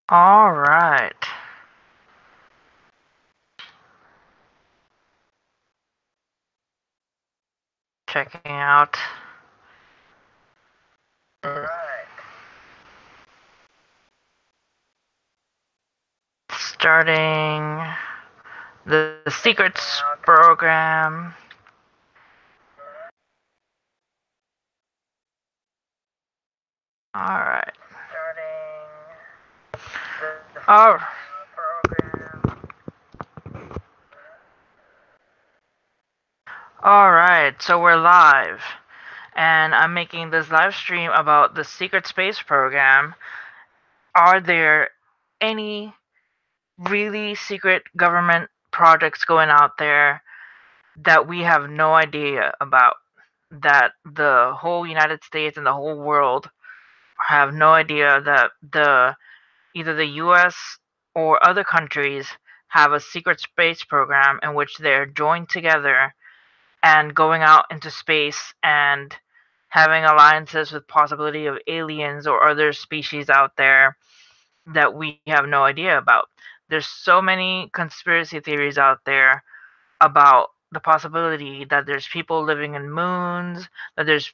All right. Checking out. Starting the secrets program. All right. All right. So we're live, and I'm making this live stream about the secret space program. Are there any really secret government projects going out there that we have no idea about? That the whole United States and the whole world have no idea that either the US or other countries have a secret space program in which they're joined together and going out into space and having alliances with possibility of aliens or other species out there that we have no idea about. There's so many conspiracy theories out there about the possibility that there's people living in moons, that there's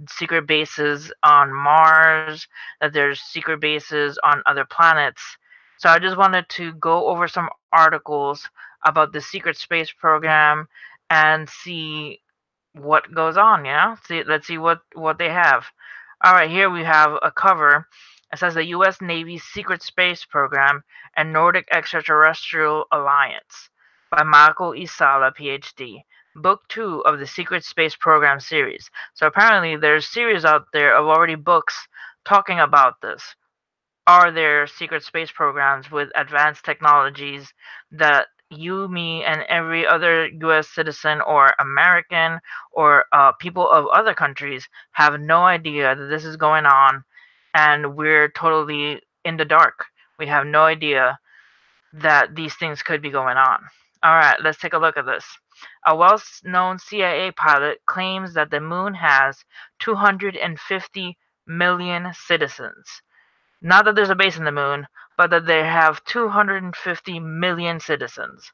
secret bases on Mars, that there's secret bases on other planets. So I just wanted to go over some articles about the secret space program and see what goes on. Let's see what they have. All right, here we have a cover. It says the U.S. Navy's Secret Space Program and Nordic Extraterrestrial Alliance by Michael E. Sala, PhD. Book 2 of the Secret Space Program series. So apparently there's series out there of already books talking about this. Are there secret space programs with advanced technologies that you, me, and every other US citizen or American or people of other countries have no idea that this is going on, and we're totally in the dark? We have no idea that these things could be going on. All right, let's take a look at this. A well-known CIA pilot claims that the moon has 250 million citizens. Not that there's a base in the moon, but that they have 250 million citizens.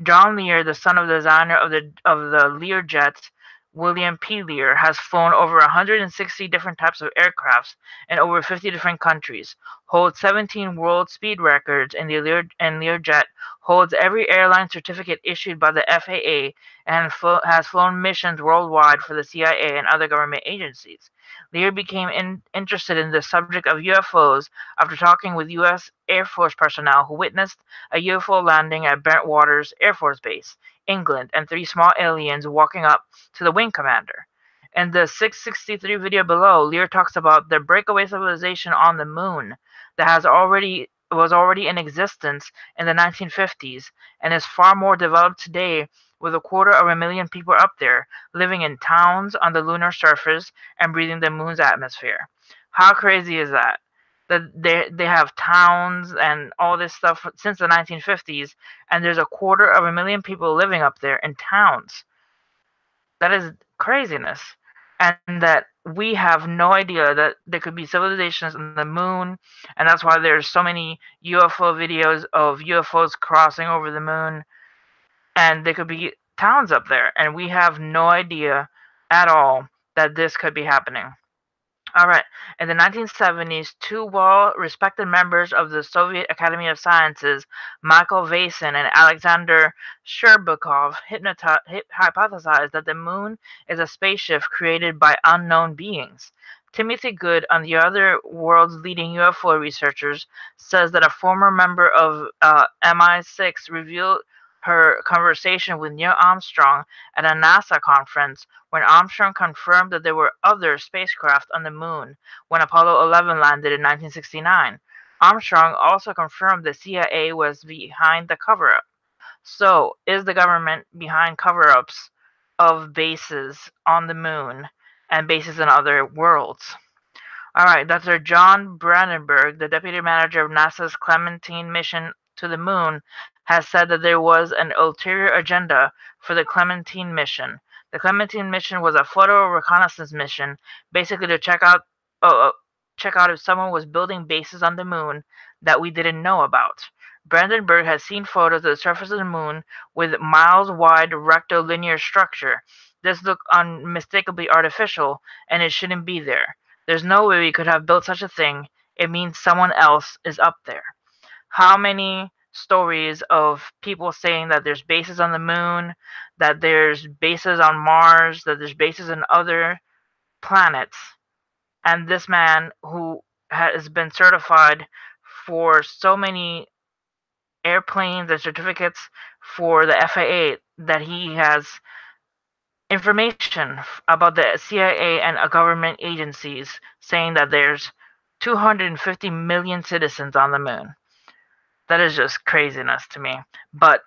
John Lear, the son of the designer of the Lear jets, William P. Lear, has flown over 160 different types of aircrafts in over 50 different countries, holds 17 world speed records in the Learjet, holds every airline certificate issued by the FAA, and has flown missions worldwide for the CIA and other government agencies. Lear became interested in the subject of UFOs after talking with U.S. Air Force personnel who witnessed a UFO landing at Brentwaters Air Force Base, England, and three small aliens walking up to the wing commander. In the 663 video below, Lear talks about the breakaway civilization on the moon that was already in existence in the 1950s and is far more developed today, with 250,000 people up there, living in towns on the lunar surface and breathing the moon's atmosphere. How crazy is that? That they have towns and all this stuff since the 1950s, and there's 250,000 people living up there in towns. That is craziness. And that we have no idea that there could be civilizations on the moon, and that's why there's so many UFO videos of UFOs crossing over the moon, and there could be towns up there, and we have no idea at all that this could be happening. All right. In the 1970s, two well-respected members of the Soviet Academy of Sciences, Michael Vasin and Alexander Sherbakov, hypothesized that the moon is a spaceship created by unknown beings. Timothy Good, on the other world's leading UFO researchers, says that a former member of MI6 revealed her conversation with Neil Armstrong at a NASA conference when Armstrong confirmed that there were other spacecraft on the moon when Apollo 11 landed in 1969. Armstrong also confirmed the CIA was behind the cover-up. So, is the government behind cover-ups of bases on the moon and bases in other worlds? All right, Dr. John Brandenburg, the deputy manager of NASA's Clementine mission to the moon, has said that there was an ulterior agenda for the Clementine mission. The Clementine mission was a photo reconnaissance mission, basically to check out. Oh, check out if someone was building bases on the moon that we didn't know about. Brandenburg has seen photos of the surface of the moon with miles-wide rectilinear structure. This looks unmistakably artificial, and it shouldn't be there. There's no way we could have built such a thing. It means someone else is up there. How many stories of people saying that there's bases on the moon, that there's bases on Mars, that there's bases in other planets, and this man who has been certified for so many airplanes and certificates for the FAA that he has information about the CIA and government agencies saying that there's 250 million citizens on the moon. That is just craziness to me. But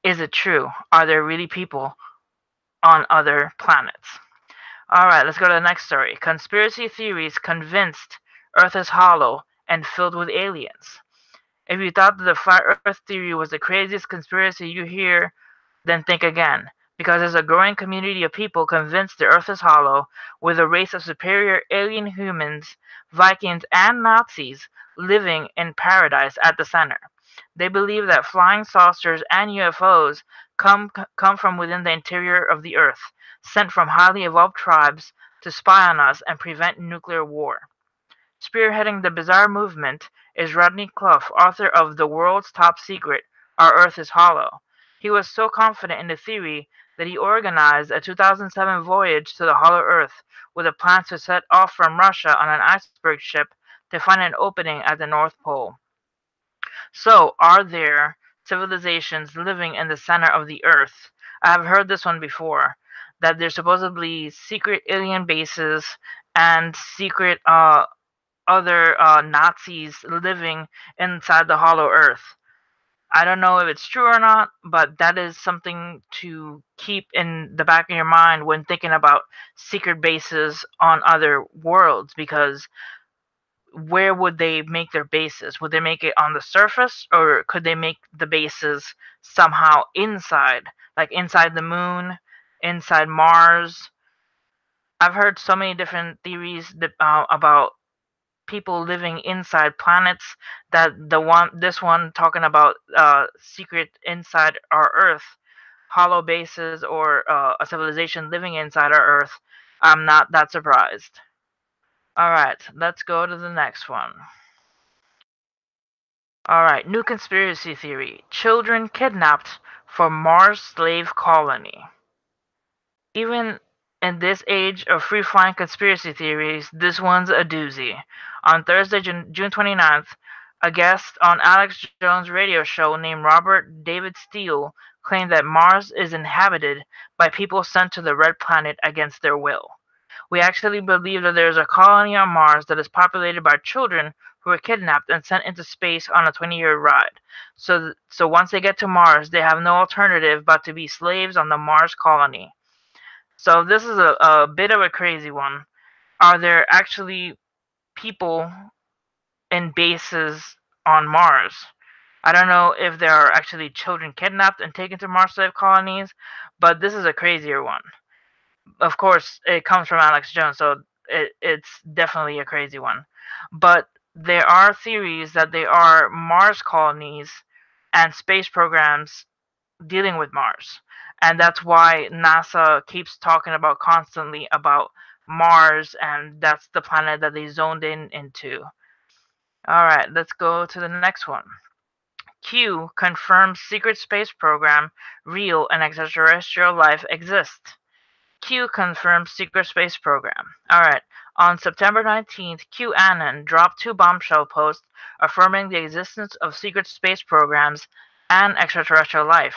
is it true? Are there really people on other planets? Alright, let's go to the next story. Conspiracy theories convinced Earth is hollow and filled with aliens. If you thought that the flat Earth theory was the craziest conspiracy you hear, then think again. Because there's a growing community of people convinced the Earth is hollow, with a race of superior alien humans, Vikings, and Nazis living in paradise at the center. They believe that flying saucers and UFOs come from within the interior of the Earth, sent from highly evolved tribes to spy on us and prevent nuclear war. Spearheading the bizarre movement is Rodney Clough, author of The World's Top Secret: Our Earth is Hollow. He was so confident in the theory that he organized a 2007 voyage to the Hollow Earth with a plan to set off from Russia on an iceberg ship to find an opening at the North Pole. So, are there civilizations living in the center of the Earth? I have heard this one before, that there's supposedly secret alien bases and secret other Nazis living inside the Hollow Earth. I don't know if it's true or not, but that is something to keep in the back of your mind when thinking about secret bases on other worlds, because where would they make their bases? Would they make it on the surface, or could they make the bases somehow inside, like inside the moon, inside Mars? I've heard so many different theories about people living inside planets, that this one talking about secret inside our Earth, hollow bases, or a civilization living inside our Earth. I'm not that surprised. All right, let's go to the next one. All right, new conspiracy theory: children kidnapped for Mars slave colony. Even in this age of free-flying conspiracy theories, this one's a doozy. On Thursday, June 29th, a guest on Alex Jones' radio show named Robert David Steele claimed that Mars is inhabited by people sent to the Red Planet against their will. We actually believe that there is a colony on Mars that is populated by children who were kidnapped and sent into space on a 20-year ride. So once they get to Mars, they have no alternative but to be slaves on the Mars colony. So this is a bit of a crazy one. Are there actually people in bases on Mars? I don't know if there are actually children kidnapped and taken to Mars slave colonies, but this is a crazier one. Of course, it comes from Alex Jones, so it's definitely a crazy one. But there are theories that there are Mars colonies and space programs dealing with Mars. And that's why NASA keeps talking about constantly about Mars, and that's the planet that they zoned in into. All right, let's go to the next one. Q confirms secret space program real and extraterrestrial life exists. Q confirms secret space program. Alright, on September 19th, QAnon dropped two bombshell posts affirming the existence of secret space programs and extraterrestrial life.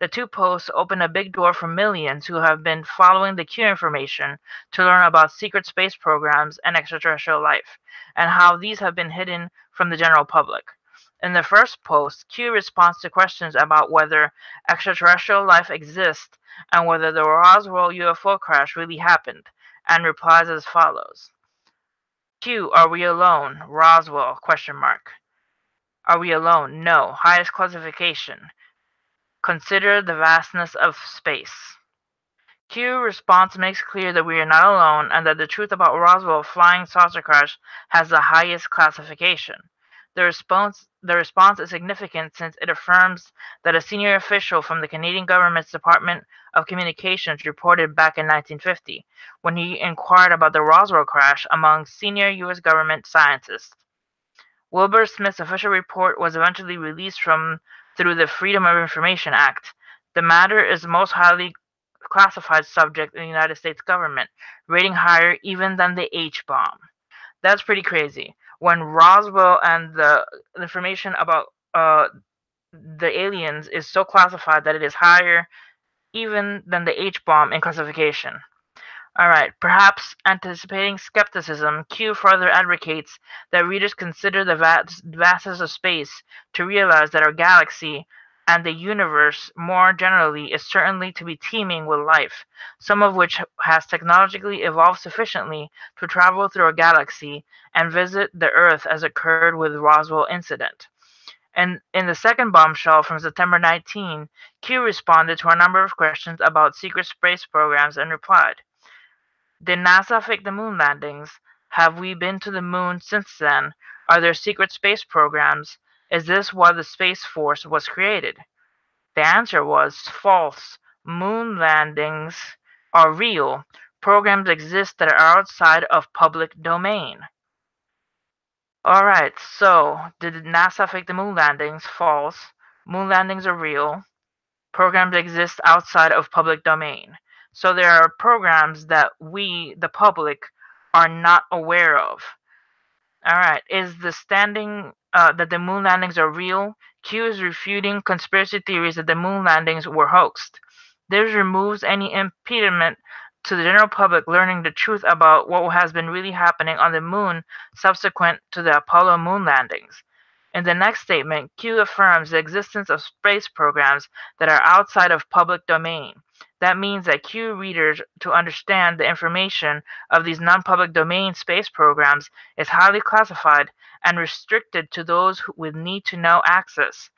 The two posts open a big door for millions who have been following the Q information to learn about secret space programs and extraterrestrial life, and how these have been hidden from the general public. In the first post, Q responds to questions about whether extraterrestrial life exists and whether the Roswell UFO crash really happened, and replies as follows. Q, are we alone? Roswell, question mark. Are we alone? No. Highest classification. Consider the vastness of space. Q response makes clear that we are not alone and that the truth about Roswell flying saucer crash has the highest classification. The response is significant since it affirms that a senior official from the Canadian government's Department of Communications reported back in 1950, when he inquired about the Roswell crash among senior U.S. government scientists. Wilbur Smith's official report was eventually released through the Freedom of Information Act. The matter is the most highly classified subject in the United States government, rating higher even than the H-bomb. That's pretty crazy. When Roswell and the information about the aliens is so classified that it is higher even than the H-bomb in classification. Alright, perhaps anticipating skepticism, Q further advocates that readers consider the vastness of space to realize that our galaxy and the universe more generally is certainly to be teeming with life, some of which has technologically evolved sufficiently to travel through our galaxy and visit the Earth as occurred with the Roswell incident. And in the second bombshell from September 19, Q responded to a number of questions about secret space programs and replied, did NASA fake the moon landings? Have we been to the moon since then? Are there secret space programs? Is this why the Space Force was created? The answer was false. Moon landings are real. Programs exist that are outside of public domain. Alright, so did NASA fake the moon landings? False. Moon landings are real. Programs exist outside of public domain. So there are programs that we, the public, are not aware of. Alright, is the standing that the moon landings are real? Q is refuting conspiracy theories that the moon landings were hoaxed. This removes any impediment to the general public learning the truth about what has been really happening on the moon subsequent to the Apollo moon landings. In the next statement, Q affirms the existence of space programs that are outside of public domain. That means that Q readers to understand the information of these non-public domain space programs is highly classified and restricted to those with need-to-know access.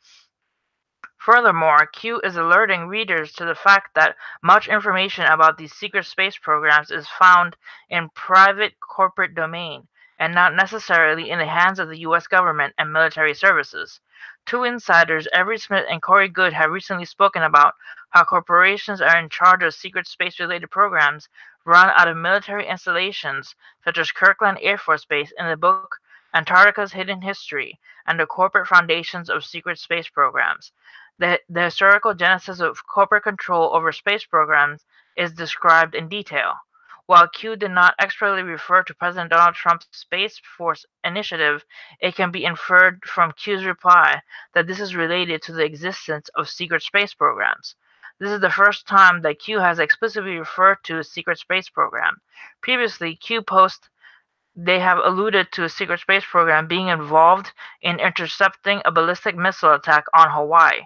Furthermore, Q is alerting readers to the fact that much information about these secret space programs is found in private corporate domain, and not necessarily in the hands of the U.S. government and military services. Two insiders, Everett Smith and Corey Goode, have recently spoken about how corporations are in charge of secret space-related programs run out of military installations such as Kirtland Air Force Base in the book Antarctica's Hidden History and the corporate foundations of secret space programs. The historical genesis of corporate control over space programs is described in detail. While Q did not expressly refer to President Donald Trump's Space Force initiative, it can be inferred from Q's reply that this is related to the existence of secret space programs. This is the first time that Q has explicitly referred to a secret space program. Previously, Q posts they have alluded to a secret space program being involved in intercepting a ballistic missile attack on Hawaii.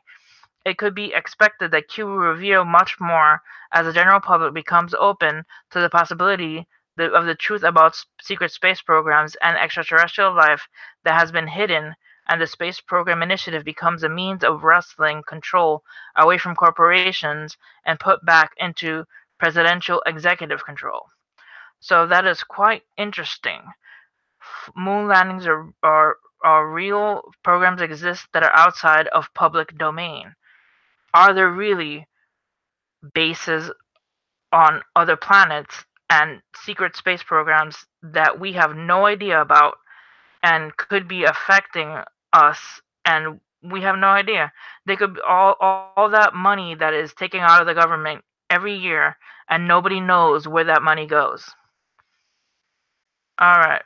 It could be expected that Q will reveal much more as the general public becomes open to the possibility of the truth about secret space programs and extraterrestrial life that has been hidden, and the space program initiative becomes a means of wresting control away from corporations and put back into presidential executive control. So that is quite interesting. Moon landings are real. Programs exist that are outside of public domain. Are there really bases on other planets and secret space programs that we have no idea about and could be affecting us, and we have no idea? They could all that money that is taken out of the government every year, and nobody knows where that money goes. All right,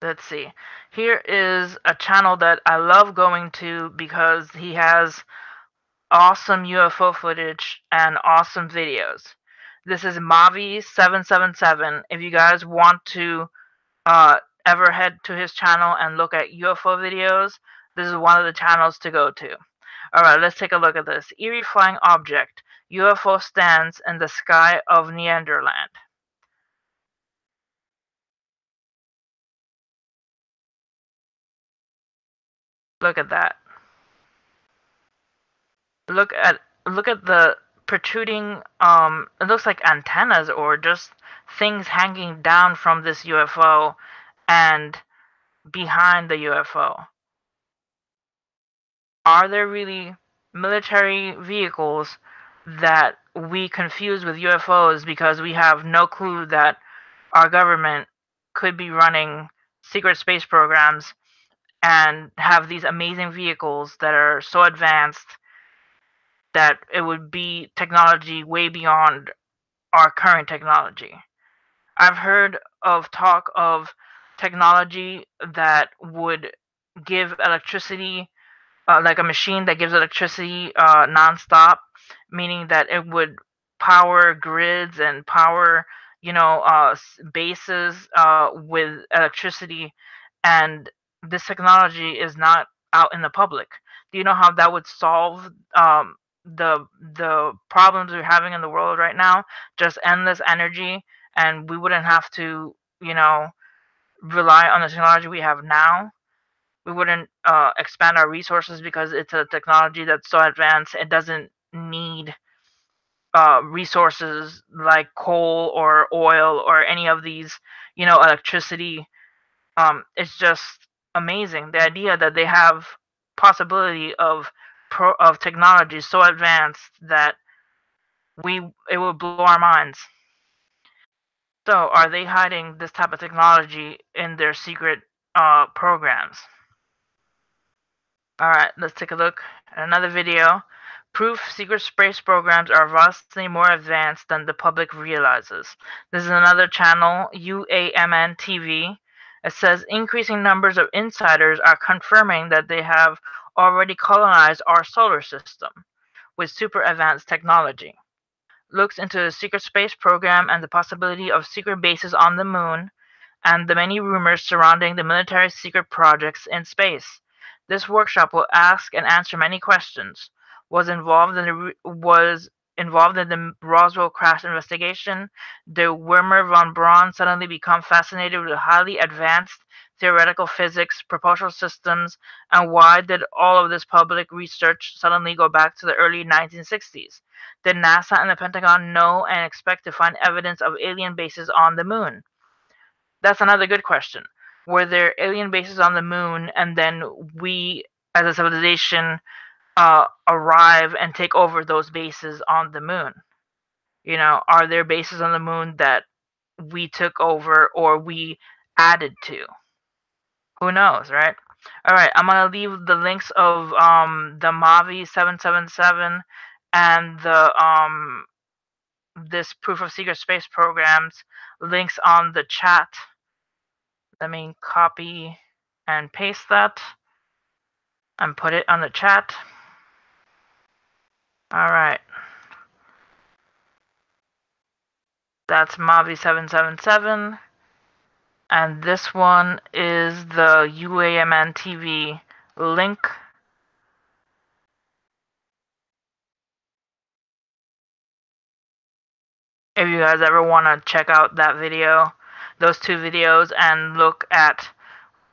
let's see. Here is a channel that I love going to because he has awesome UFO footage and awesome videos. This is Mavi777. If you guys want to uh, ever head to his channel and look at UFO videos, this is one of the channels to go to. Alright, let's take a look at this. Eerie flying object. UFO stands in the sky of Neanderland. Look at that. Look at the protruding, it looks like antennas or just things hanging down from this UFO and behind the UFO. Are there really military vehicles that we confuse with UFOs because we have no clue that our government could be running secret space programs and have these amazing vehicles that are so advanced that it would be technology way beyond our current technology? I've heard of talk of technology that would give electricity, like a machine that gives electricity nonstop, meaning that it would power grids and power, bases with electricity, and this technology is not out in the public. Do you know how that would solve the problems we're having in the world right now? Just endless energy, and we wouldn't have to, rely on the technology we have now. We wouldn't expand our resources because it's a technology that's so advanced. It doesn't need resources like coal or oil or any of these, electricity. It's just amazing the idea that they have possibility of of technology so advanced that we it will blow our minds. So, are they hiding this type of technology in their secret programs? Alright, let's take a look at another video. Proof secret space programs are vastly more advanced than the public realizes. This is another channel, UAMN TV. It says increasing numbers of insiders are confirming that they have already colonized our solar system with super advanced technology. Looks into the secret space program and the possibility of secret bases on the moon, and the many rumors surrounding the military secret projects in space. This workshop will ask and answer many questions. Was involved in the Roswell crash investigation? Did Wernher von Braun suddenly become fascinated with highly advanced theoretical physics, propulsion systems, and why did all of this public research suddenly go back to the early 1960s? Did NASA and the Pentagon know and expect to find evidence of alien bases on the moon? That's another good question. Were there alien bases on the moon, and then we, as a civilization, arrive and take over those bases on the moon? Are there bases on the moon that we took over or we added to? Who knows, right? All right, I'm gonna leave the links of the Mavi 777 and the this proof of secret space programs links on the chat. Let me copy and paste that and put it on the chat. Alright. That's Mavi777. And this one is the UAMN TV link. If you guys ever want to check out that video, those two videos, and look at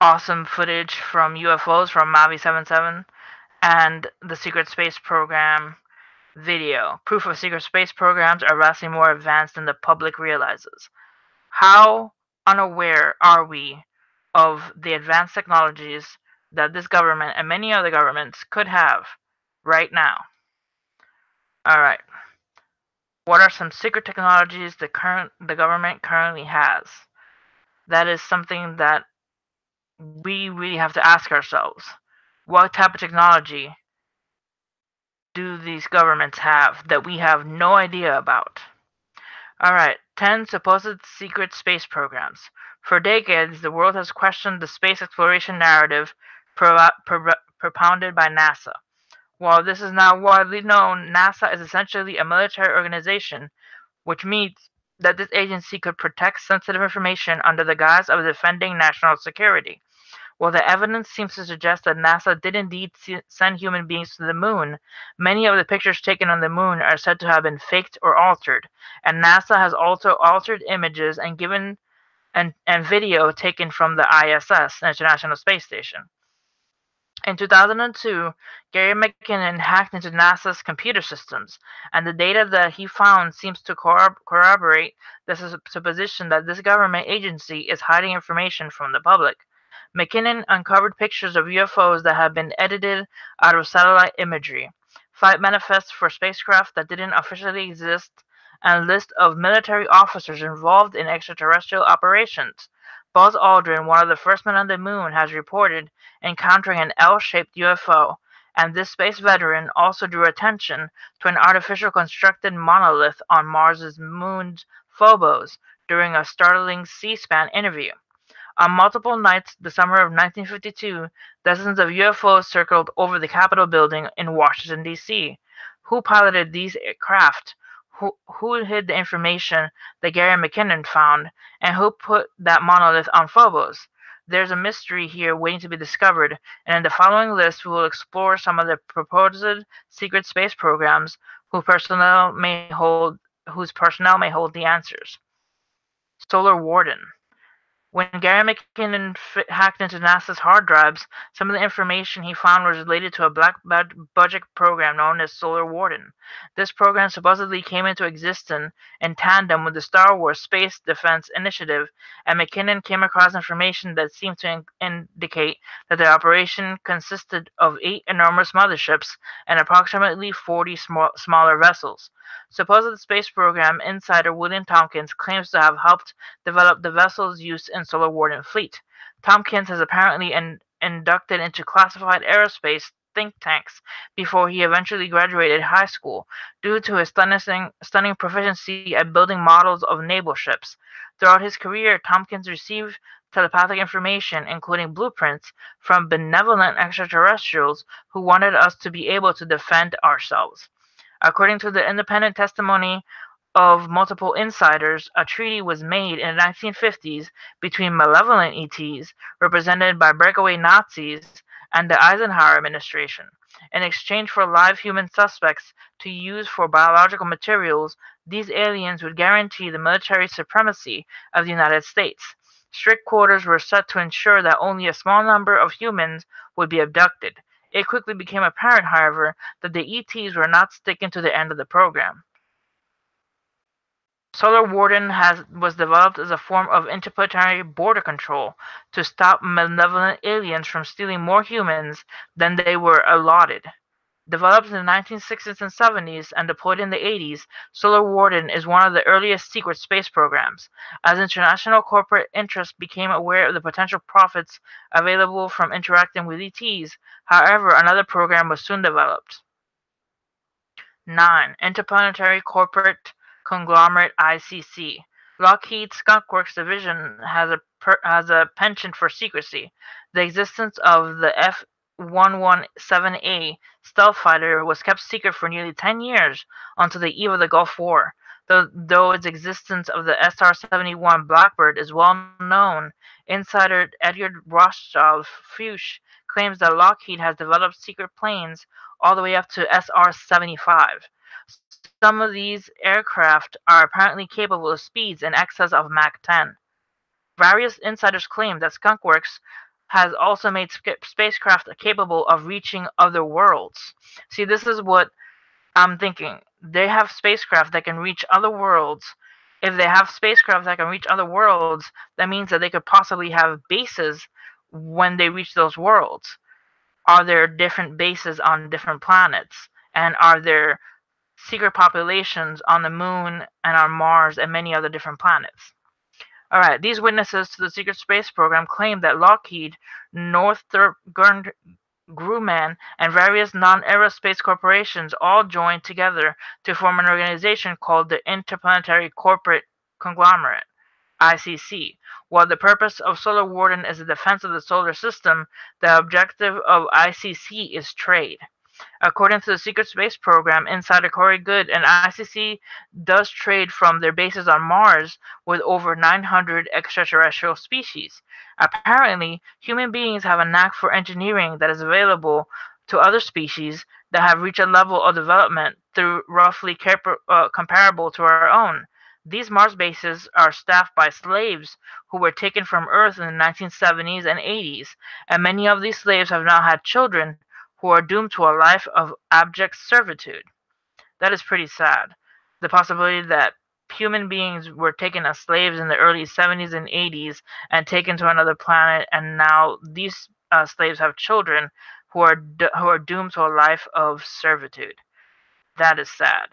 awesome footage from UFOs from Mavi77 and the Secret Space Program video. Proof of secret space programs are vastly more advanced than the public realizes. How unaware are we of the advanced technologies that this government and many other governments could have right now? Alright. What are some secret technologies the government currently has? That is something that we really have to ask ourselves. What type of technology do these governments have that we have no idea about? Alright, 10 supposed secret space programs. For decades, the world has questioned the space exploration narrative propounded by NASA. While this is now widely known, NASA is essentially a military organization, which means that this agency could protect sensitive information under the guise of defending national security. While the evidence seems to suggest that NASA did indeed send human beings to the moon, many of the pictures taken on the moon are said to have been faked or altered, and NASA has also altered images and video taken from the ISS, International Space Station. In 2002, Gary McKinnon hacked into NASA's computer systems, and the data that he found seems to corroborate the supposition that this government agency is hiding information from the public. McKinnon uncovered pictures of UFOs that had been edited out of satellite imagery, flight manifests for spacecraft that didn't officially exist, and a list of military officers involved in extraterrestrial operations. Buzz Aldrin, one of the first men on the moon, has reported encountering an L-shaped UFO, and this space veteran also drew attention to an artificial constructed monolith on Mars's moon Phobos during a startling C-SPAN interview. On multiple nights the summer of 1952, dozens of UFOs circled over the Capitol building in Washington, D.C. Who piloted these craft? Who hid the information that Gary McKinnon found? And who put that monolith on Phobos? There's a mystery here waiting to be discovered, and in the following list we will explore some of the proposed secret space programs whose personnel may hold the answers. Solar Warden. When Gary McKinnon hacked into NASA's hard drives, some of the information he found was related to a black budget program known as Solar Warden. This program supposedly came into existence in tandem with the Star Wars Space Defense Initiative, and McKinnon came across information that seemed to indicate that the operation consisted of 8 enormous motherships and approximately 40 smaller vessels. Supposed space program insider William Tompkins claims to have helped develop the vessels used in Solar Warden fleet. Tompkins has apparently inducted into classified aerospace think tanks before he eventually graduated high school, due to his stunning proficiency at building models of naval ships. Throughout his career, Tompkins received telepathic information, including blueprints, from benevolent extraterrestrials who wanted us to be able to defend ourselves. According to the independent testimony of multiple insiders, a treaty was made in the 1950s between malevolent ETs, represented by breakaway Nazis, and the Eisenhower administration. In exchange for live human suspects to use for biological materials, these aliens would guarantee the military supremacy of the United States. Strict quotas were set to ensure that only a small number of humans would be abducted. It quickly became apparent, however, that the ETs were not sticking to the end of the program. Solar Warden was developed as a form of interplanetary border control to stop malevolent aliens from stealing more humans than they were allotted. Developed in the 1960s and 70s and deployed in the 80s, Solar Warden is one of the earliest secret space programs. As international corporate interests became aware of the potential profits available from interacting with ETs, however, another program was soon developed. 9. Interplanetary Corporate Conglomerate ICC. Lockheed Skunk Works division has a penchant for secrecy. The existence of the F-117A stealth fighter was kept secret for nearly 10 years until the eve of the Gulf War. Though its existence of the SR-71 Blackbird is well known, insider Edward Rothschild Fuchs claims that Lockheed has developed secret planes all the way up to SR-75. Some of these aircraft are apparently capable of speeds in excess of Mach 10. Various insiders claim that Skunk Works has also made spacecraft capable of reaching other worlds. See, this is what I'm thinking. They have spacecraft that can reach other worlds. If they have spacecraft that can reach other worlds, that means that they could possibly have bases when they reach those worlds. Are there different bases on different planets? And are there secret populations on the moon and on Mars and many other different planets? Alright, these witnesses to the secret space program claim that Lockheed, Northrop Grumman, and various non-aerospace corporations all joined together to form an organization called the Interplanetary Corporate Conglomerate, ICC. While the purpose of Solar Warden is the defense of the solar system, the objective of ICC is trade. According to the secret space program insider Corey Goode, an ICC does trade from their bases on Mars with over 900 extraterrestrial species. Apparently, human beings have a knack for engineering that is available to other species that have reached a level of development through roughly comparable to our own. These Mars bases are staffed by slaves who were taken from Earth in the 1970s and 80s, and many of these slaves have now had children who are doomed to a life of abject servitude. That is pretty sad. The possibility that human beings were taken as slaves in the early 70s and 80s and taken to another planet, and now these slaves have children who are doomed to a life of servitude. That is sad.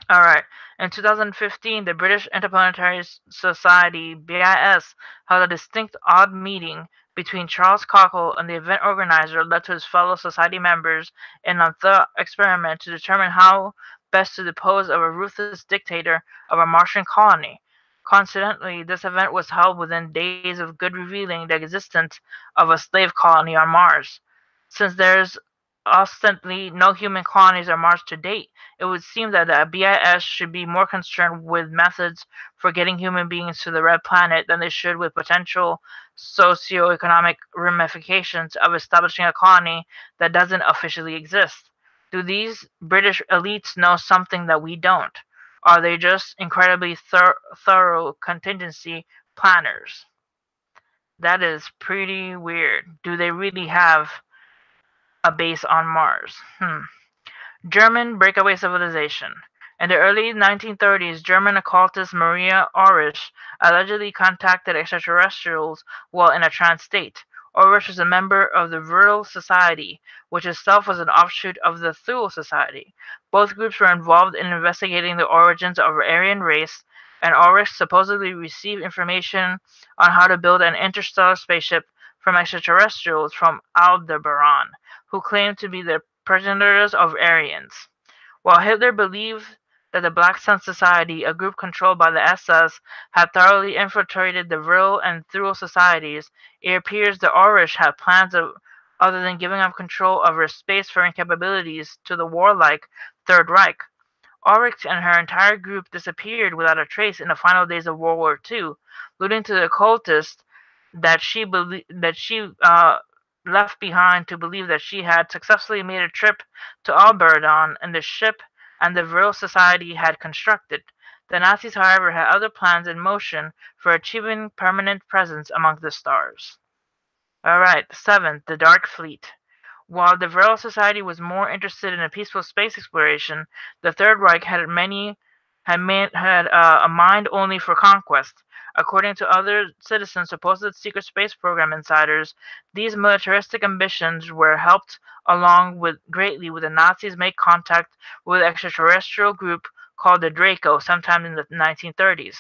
All right. In 2015, the British Interplanetary Society (BIS) held a distinct odd meeting between Charles Cockle and the event organizer led to his fellow society members in a thought experiment to determine how best to dispose of a ruthless dictator of a Martian colony. Coincidentally, this event was held within days of good revealing the existence of a slave colony on Mars. Since there's ostensibly no human colonies on Mars to date, it would seem that the BIS should be more concerned with methods for getting human beings to the red planet than they should with potential socio-economic ramifications of establishing a colony that doesn't officially exist. Do these British elites know something that we don't? Are they just incredibly thorough contingency planners? That is pretty weird. Do they really have a base on Mars? German breakaway civilization. In the early 1930s, German occultist Maria Aurisch allegedly contacted extraterrestrials while in a trance state. Aurisch was a member of the Vril Society, which itself was an offshoot of the Thule Society. Both groups were involved in investigating the origins of the Aryan race, and Aurisch supposedly received information on how to build an interstellar spaceship from extraterrestrials from Aldebaran, who claimed to be the progenitors of Aryans. While Hitler believed that the Black Sun Society, a group controlled by the SS, had thoroughly infiltrated the Vril and Thule societies, it appears that Aurisch had plans other than giving up control of her spacefaring capabilities to the warlike Third Reich. Aurisch and her entire group disappeared without a trace in the final days of World War II, leading to the occultist that she left behind to believe that she had successfully made a trip to Aldebaran in the ship and the Vril Society had constructed. The Nazis, however, had other plans in motion for achieving permanent presence among the stars. Alright, seventh, the Dark Fleet. While the Vril Society was more interested in a peaceful space exploration, the Third Reich had a mind only for conquest. According to other citizens, supposed secret space program insiders, these militaristic ambitions were helped along with greatly with the Nazis make contact with an extraterrestrial group called the Draco sometime in the 1930s.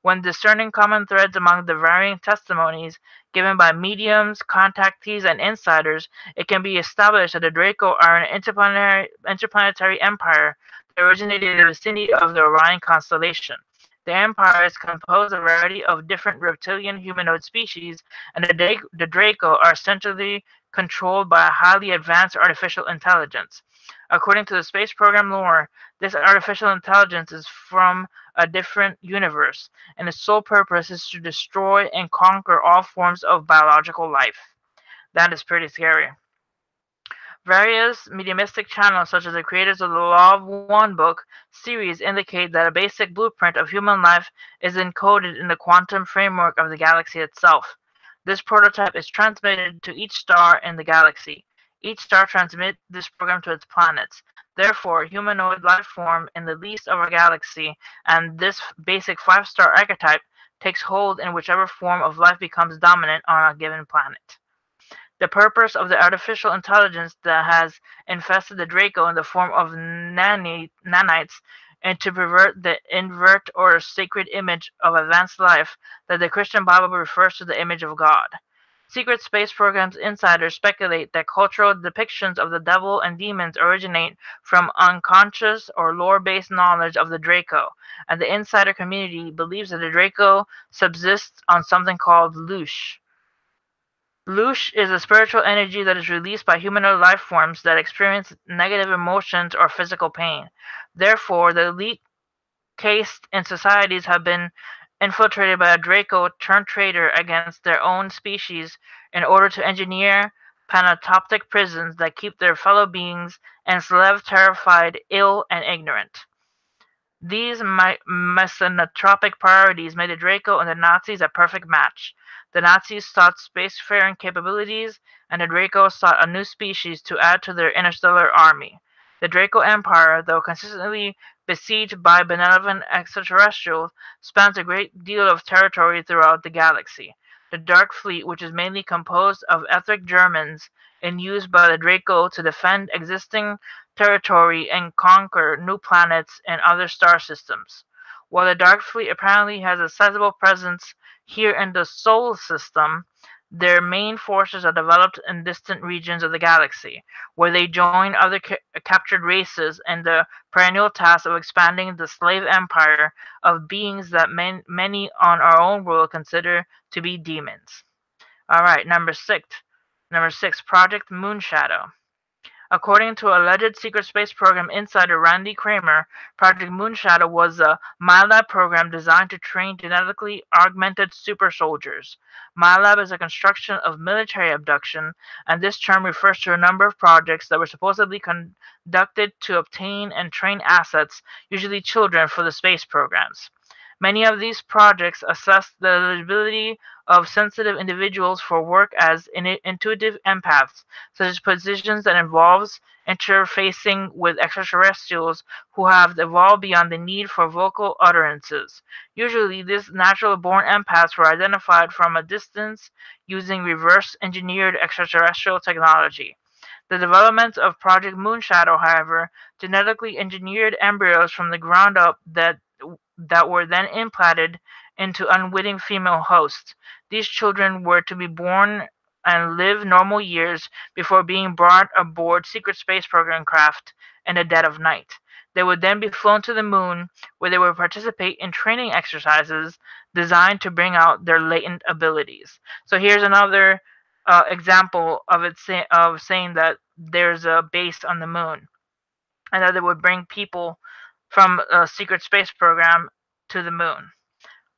When discerning common threads among the varying testimonies given by mediums, contactees, and insiders, it can be established that the Draco are an interplanetary empire that originated in the vicinity of the Orion constellation. The empire is composed of a variety of different reptilian humanoid species, and the Draco are centrally controlled by a highly advanced artificial intelligence. According to the space program lore, this artificial intelligence is from a different universe, and its sole purpose is to destroy and conquer all forms of biological life. That is pretty scary. Various mediumistic channels, such as the creators of the Law of One book series, indicate that a basic blueprint of human life is encoded in the quantum framework of the galaxy itself. This prototype is transmitted to each star in the galaxy. Each star transmits this program to its planets. Therefore, humanoid life form in the least of our galaxy, and this basic five-star archetype takes hold in whichever form of life becomes dominant on a given planet. The purpose of the artificial intelligence that has infested the Draco in the form of nanites and to pervert the invert or sacred image of advanced life that the Christian Bible refers to the image of God. Secret space programs insiders speculate that cultural depictions of the devil and demons originate from unconscious or lore-based knowledge of the Draco, and the insider community believes that the Draco subsists on something called Loosh. Loosh is a spiritual energy that is released by humanoid life forms that experience negative emotions or physical pain. Therefore, the elite caste in societies have been infiltrated by a Draco turned traitor against their own species in order to engineer panoptic prisons that keep their fellow beings enslaved, terrified, ill, and ignorant. These misanthropic priorities made the Draco and the Nazis a perfect match. The Nazis sought spacefaring capabilities, and the Draco sought a new species to add to their interstellar army. The Draco Empire, though consistently besieged by benevolent extraterrestrials, spans a great deal of territory throughout the galaxy. The Dark Fleet, which is mainly composed of ethnic Germans, and used by the Draco to defend existing territory and conquer new planets and other star systems. While the Dark Fleet apparently has a sizable presence here in the Sol system, their main forces are developed in distant regions of the galaxy, where they join other captured races in the perennial task of expanding the slave empire of beings that many on our own world consider to be demons. All right, number six. Number six, Project Moonshadow. According to alleged secret space program insider Randy Kramer, Project Moonshadow was a MyLab program designed to train genetically augmented super soldiers. MyLab is a construction of military abduction, and this term refers to a number of projects that were supposedly conducted to obtain and train assets, usually children, for the space programs. Many of these projects assess the eligibility of sensitive individuals for work as intuitive empaths, such as positions that involves interfacing with extraterrestrials who have evolved beyond the need for vocal utterances. Usually, these natural-born empaths were identified from a distance using reverse-engineered extraterrestrial technology. The development of Project Moonshadow, however, genetically engineered embryos from the ground up that were then implanted into unwitting female hosts. These children were to be born and live normal years before being brought aboard secret space program craft in the dead of night. They would then be flown to the moon, where they would participate in training exercises designed to bring out their latent abilities. So here's another example of of saying that there's a base on the moon, and that they would bring people from a secret space program to the moon.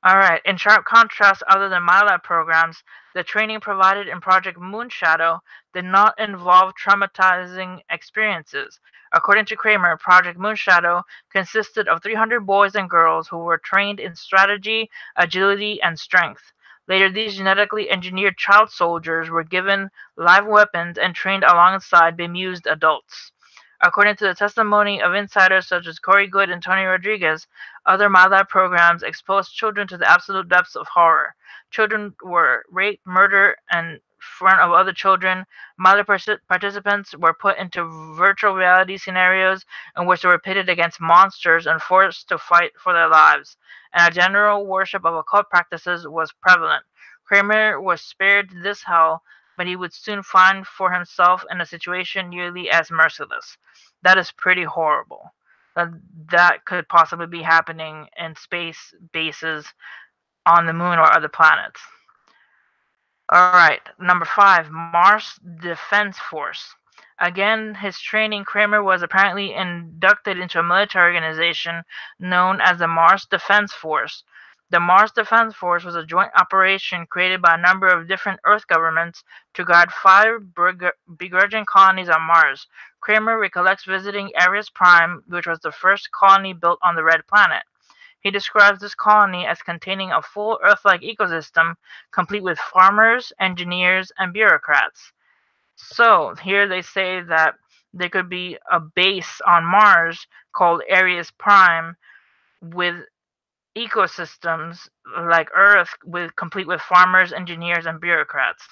All right. In sharp contrast, other than MyLab programs, the training provided in Project Moonshadow did not involve traumatizing experiences. According to Kramer, Project Moonshadow consisted of 300 boys and girls who were trained in strategy, agility, and strength. Later, these genetically engineered child soldiers were given live weapons and trained alongside bemused adults. According to the testimony of insiders such as Corey Good and Tony Rodriguez, other MyLab programs exposed children to the absolute depths of horror. Children were raped, murdered in front of other children. MyLab participants were put into virtual reality scenarios in which they were pitted against monsters and forced to fight for their lives. And a general worship of occult practices was prevalent. Kramer was spared this hell, but he would soon find for himself in a situation nearly as merciless. That is pretty horrible. That that could possibly be happening in space bases on the moon or other planets. All right, number five, Mars Defense Force. Again, his training, Kramer was apparently inducted into a military organization known as the Mars Defense Force. The Mars Defense Force was a joint operation created by a number of different Earth governments to guard five begrudging colonies on Mars. Kramer recollects visiting Ares Prime, which was the first colony built on the Red Planet. He describes this colony as containing a full Earth-like ecosystem, complete with farmers, engineers, and bureaucrats. So here they say that there could be a base on Mars called Ares Prime with ecosystems like Earth, with complete with farmers, engineers, and bureaucrats.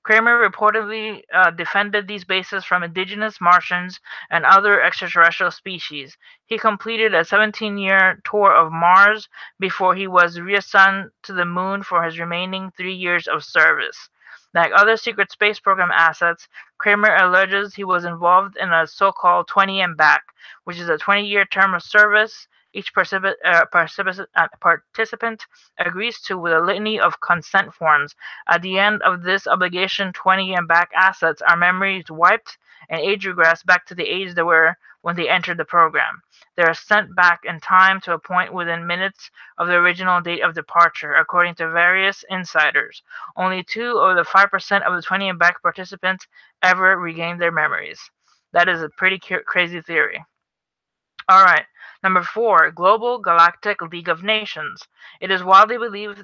Kramer reportedly defended these bases from indigenous Martians and other extraterrestrial species. He completed a 17-year tour of Mars before he was reassigned to the Moon for his remaining 3 years of service. Like other secret space program assets, Kramer alleges he was involved in a so-called 20 and back, which is a 20-year term of service each participant agrees to with a litany of consent forms. At the end of this obligation, 20 and back assets are memories wiped and age regress back to the age they were when they entered the program. They are sent back in time to a point within minutes of the original date of departure, according to various insiders. Only 2 of the 5% of the 20 and back participants ever regained their memories. That is a pretty crazy theory. Alright, number 4, Global Galactic League of Nations. It is widely believed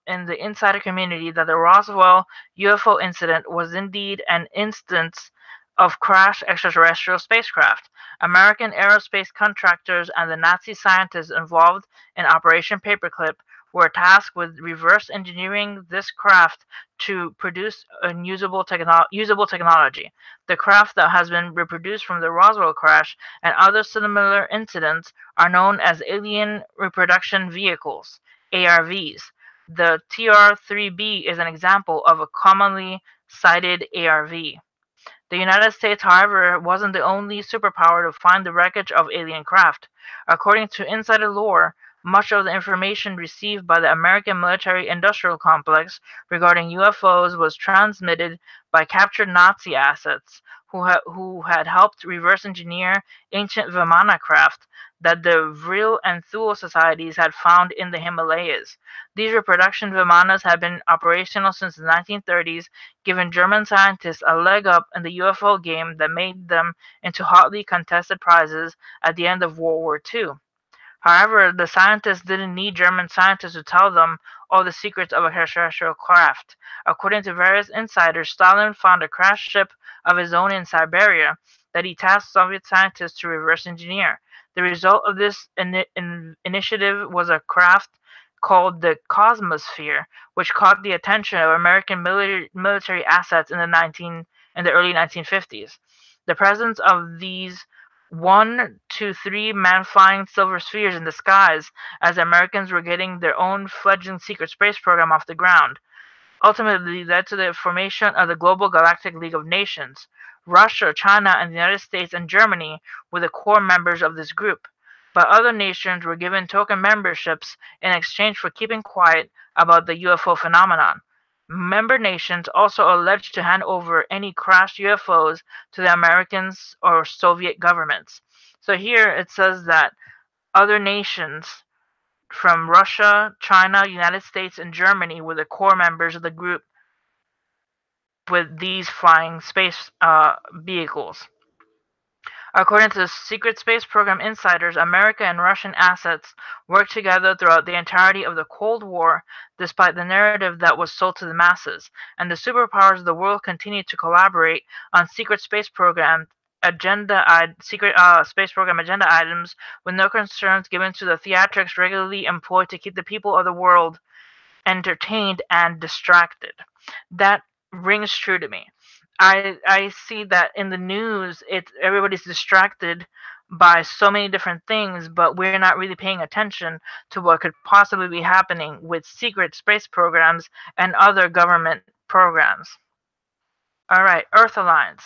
in the insider community that the Roswell UFO incident was indeed an instance of crashed extraterrestrial spacecraft. American aerospace contractors and the Nazi scientists involved in Operation Paperclip were tasked with reverse engineering this craft to produce usable technology. The craft that has been reproduced from the Roswell crash and other similar incidents are known as Alien Reproduction Vehicles (ARVs). The TR-3B is an example of a commonly cited ARV. The United States, however, wasn't the only superpower to find the wreckage of alien craft. According to insider lore, much of the information received by the American military-industrial complex regarding UFOs was transmitted by captured Nazi assets who had helped reverse engineer ancient Vimana craft that the Vril and Thule societies had found in the Himalayas. These reproduction Vimanas had been operational since the 1930s, giving German scientists a leg up in the UFO game that made them into hotly contested prizes at the end of World War II. However, the scientists didn't need German scientists to tell them all the secrets of extraterrestrial craft. According to various insiders, Stalin found a crashed ship of his own in Siberia that he tasked Soviet scientists to reverse engineer. The result of this initiative was a craft called the Cosmosphere, which caught the attention of American military assets in the early 1950s. The presence of these 1 to 3 man flying silver spheres in the skies as the Americans were getting their own fledgling secret space program off the ground ultimately led to the formation of the Global Galactic League of Nations. Russia, China, and the United States and Germany were the core members of this group, but other nations were given token memberships in exchange for keeping quiet about the UFO phenomenon. Member nations also alleged to hand over any crashed UFOs to the Americans or Soviet governments. So here it says that other nations from Russia, China, United States, and Germany were the core members of the group with these flying space vehicles. According to secret space program insiders, American and Russian assets worked together throughout the entirety of the Cold War, despite the narrative that was sold to the masses, and the superpowers of the world continued to collaborate on secret space program agenda items with no concerns given to the theatrics regularly employed to keep the people of the world entertained and distracted. That rings true to me. I see that in the news, everybody's distracted by so many different things, but we're not really paying attention to what could possibly be happening with secret space programs and other government programs. All right, Earth Alliance.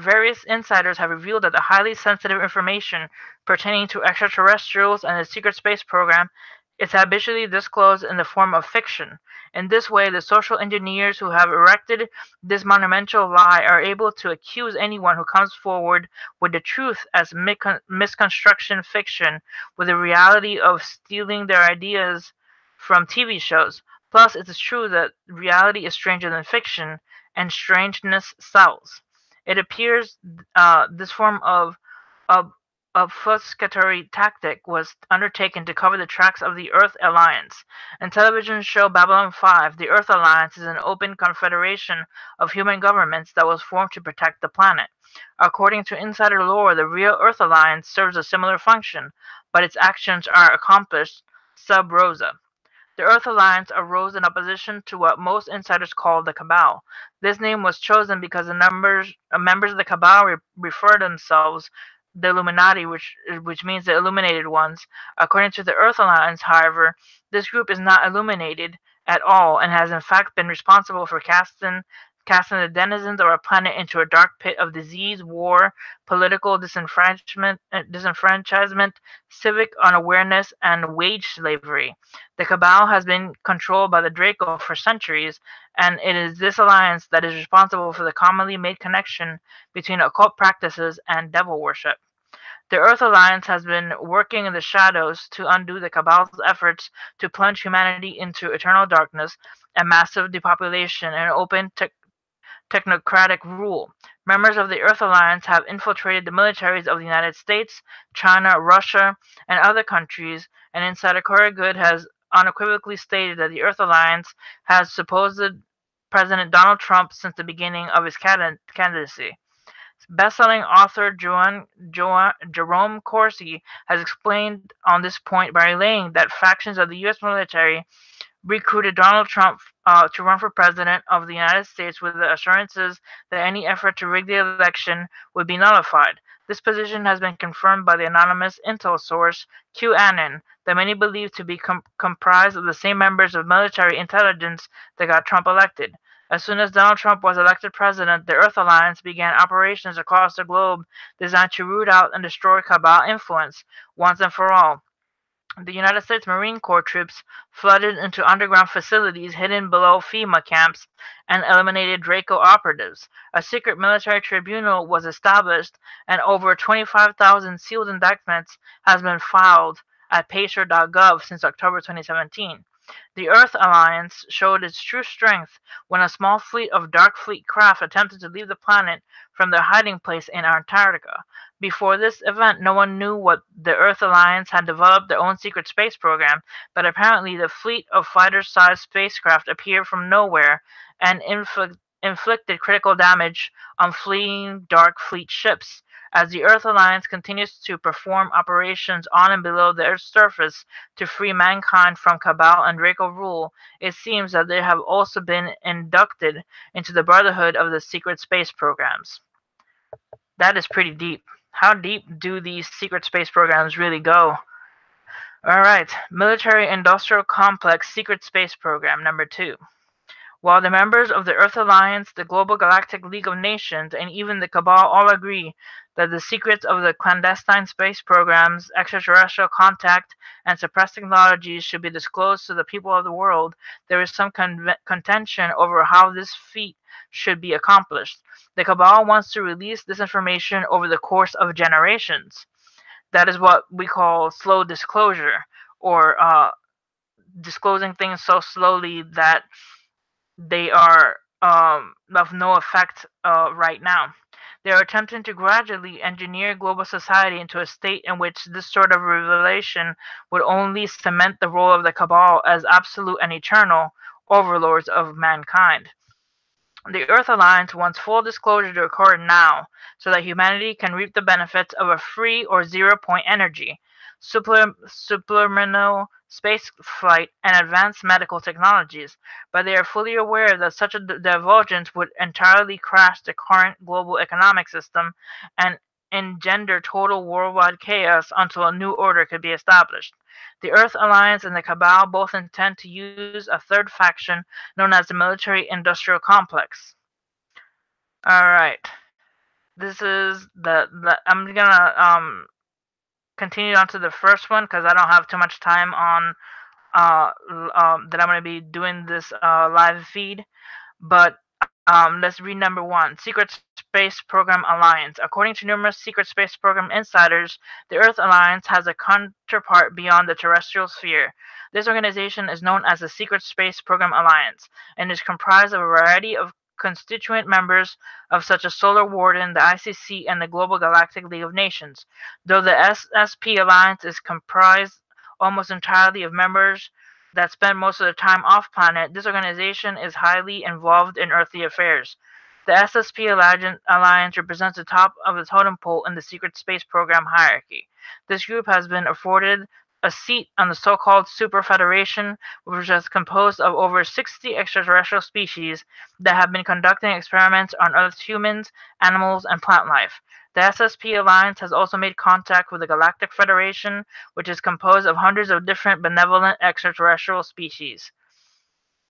Various insiders have revealed that the highly sensitive information pertaining to extraterrestrials and the secret space program is habitually disclosed in the form of fiction. In this way, the social engineers who have erected this monumental lie are able to accuse anyone who comes forward with the truth as misconstruction fiction, with the reality of stealing their ideas from TV shows. Plus, it is true that reality is stranger than fiction, and strangeness sells. It appears this form of ob- obfuscatory tactic was undertaken to cover the tracks of the Earth Alliance. In television show Babylon 5, the Earth Alliance is an open confederation of human governments that was formed to protect the planet. According to insider lore, the real Earth Alliance serves a similar function, but its actions are accomplished sub rosa. The Earth Alliance arose in opposition to what most insiders call the Cabal. This name was chosen because the members of the Cabal refer themselves the Illuminati, which means the illuminated ones. According to the Earth Alliance, however, this group is not illuminated at all and has in fact been responsible for casting the denizens of our planet into a dark pit of disease, war, political disenfranchisement, civic unawareness, and wage slavery. The Cabal has been controlled by the Draco for centuries, and it is this alliance that is responsible for the commonly made connection between occult practices and devil worship. The Earth Alliance has been working in the shadows to undo the Cabal's efforts to plunge humanity into eternal darkness and massive depopulation and open technocratic rule. Members of the Earth Alliance have infiltrated the militaries of the United States, China, Russia, and other countries, and insider Corey Good has unequivocally stated that the Earth Alliance has supposed President Donald Trump since the beginning of his candidacy. Best-selling author Jerome Corsi has explained on this point by relaying that factions of the U.S. military recruited Donald Trump to run for president of the United States with the assurances that any effort to rig the election would be nullified. This position has been confirmed by the anonymous intel source QAnon, that many believe to be comprised of the same members of military intelligence that got Trump elected. As soon as Donald Trump was elected president, the Earth Alliance began operations across the globe designed to root out and destroy cabal influence once and for all. The United States Marine Corps troops flooded into underground facilities hidden below FEMA camps and eliminated Draco operatives. A secret military tribunal was established, and over 25,000 sealed indictments has been filed at pacer.gov since October 2017. The Earth Alliance showed its true strength when a small fleet of Dark Fleet craft attempted to leave the planet from their hiding place in Antarctica. Before this event, no one knew what the Earth Alliance had developed their own secret space program, but apparently the fleet of fighter-sized spacecraft appeared from nowhere and inflicted critical damage on fleeing Dark Fleet ships. As the Earth Alliance continues to perform operations on and below the Earth's surface to free mankind from Cabal and Draco rule, it seems that they have also been inducted into the Brotherhood of the Secret Space Programs. That is pretty deep. How deep do these secret space programs really go? Alright, Military Industrial Complex Secret Space Program number 2. While the members of the Earth Alliance, the Global Galactic League of Nations, and even the Cabal all agree that the secrets of the clandestine space programs, extraterrestrial contact, and suppressed technologies should be disclosed to the people of the world, there is some contention over how this feat should be accomplished. The Cabal wants to release this information over the course of generations. That is what we call slow disclosure, or disclosing things so slowly that they are of no effect right now. They are attempting to gradually engineer global society into a state in which this sort of revelation would only cement the role of the Cabal as absolute and eternal overlords of mankind. The Earth Alliance wants full disclosure to occur now, so that humanity can reap the benefits of a free or zero-point energy, subliminal spaceflight, and advanced medical technologies, but they are fully aware that such a divulgence would entirely crash the current global economic system and engender total worldwide chaos until a new order could be established. The Earth Alliance and the Cabal both intend to use a third faction known as the Military Industrial Complex. Alright. This is I'm gonna continue on to the first one because I don't have too much time on that I'm gonna be doing this live feed. But let's read number 1. Secret Space Program Alliance. According to numerous Secret Space Program insiders, the Earth Alliance has a counterpart beyond the terrestrial sphere. This organization is known as the Secret Space Program Alliance and is comprised of a variety of constituent members of such as Solar Warden, the ICC, and the Global Galactic League of Nations. Though the SSP Alliance is comprised almost entirely of members that spend most of their time off-planet, this organization is highly involved in earthly affairs. The SSP Alliance represents the top of the totem pole in the secret space program hierarchy. This group has been afforded a seat on the so-called Super Federation, which is composed of over 60 extraterrestrial species that have been conducting experiments on Earth's humans, animals, and plant life. The SSP Alliance has also made contact with the Galactic Federation, which is composed of hundreds of different benevolent extraterrestrial species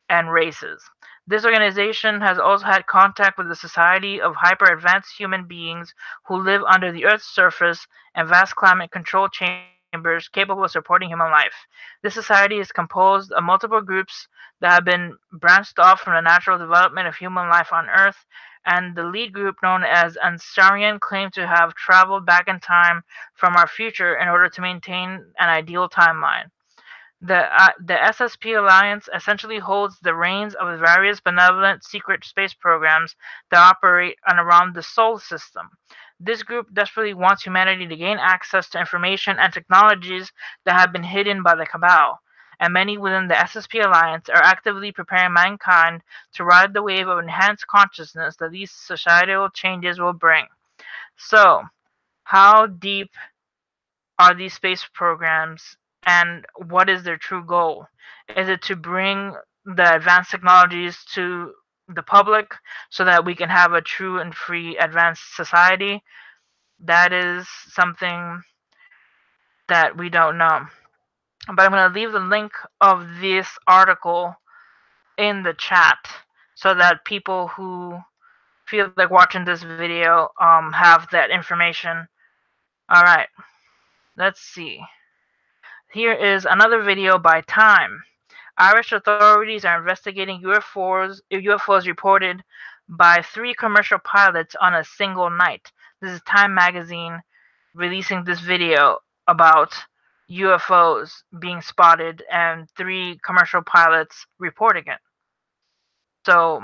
and races. This organization has also had contact with the Society of Hyper-Advanced Human Beings who live under the Earth's surface and vast climate control chambers capable of supporting human life. This society is composed of multiple groups that have been branched off from the natural development of human life on Earth, and the lead group, known as Ansarian, claims to have traveled back in time from our future in order to maintain an ideal timeline. The SSP Alliance essentially holds the reins of the various benevolent secret space programs that operate on around the Sol system. This group desperately wants humanity to gain access to information and technologies that have been hidden by the Cabal, and many within the SSP Alliance are actively preparing mankind to ride the wave of enhanced consciousness that these societal changes will bring. So, how deep are these space programs, and what is their true goal? Is it to bring the advanced technologies to the public so that we can have a true and free advanced society? That is something that we don't know. But I'm going to leave the link of this article in the chat so that people who feel like watching this video have that information. Alright, let's see. Here is another video by Time. Irish authorities are investigating UFOs reported by 3 commercial pilots on a single night. This is Time magazine releasing this video about UFOs being spotted and 3 commercial pilots reporting it. So,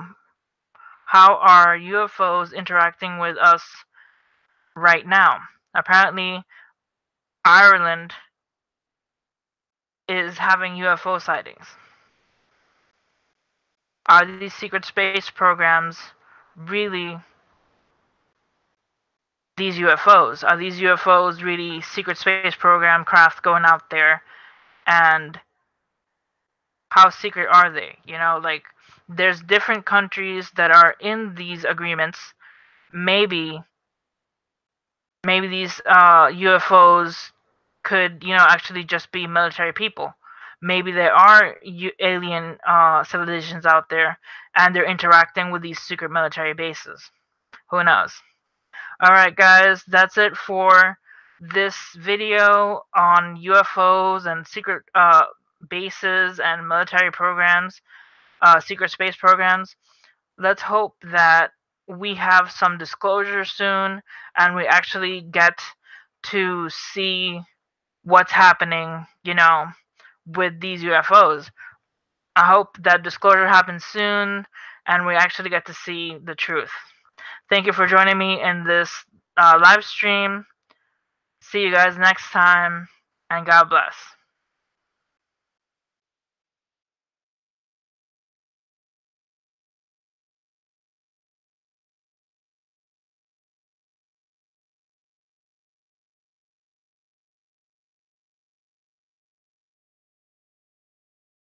how are UFOs interacting with us right now? Apparently, Ireland is having UFO sightings. Are these secret space programs really these UFOs? Are these UFOs really secret space program craft going out there? And how secret are they? You know, like, there's different countries that are in these agreements. Maybe these UFOs could, actually just be military people. Maybe there are alien civilizations out there, and they're interacting with these secret military bases. Who knows? Alright guys, that's it for this video on UFOs and secret bases and military programs, secret space programs. Let's hope that we have some disclosure soon and we actually get to see what's happening, with these UFOs. I hope that disclosure happens soon and we actually get to see the truth. Thank you for joining me in this live stream. See you guys next time, and God bless.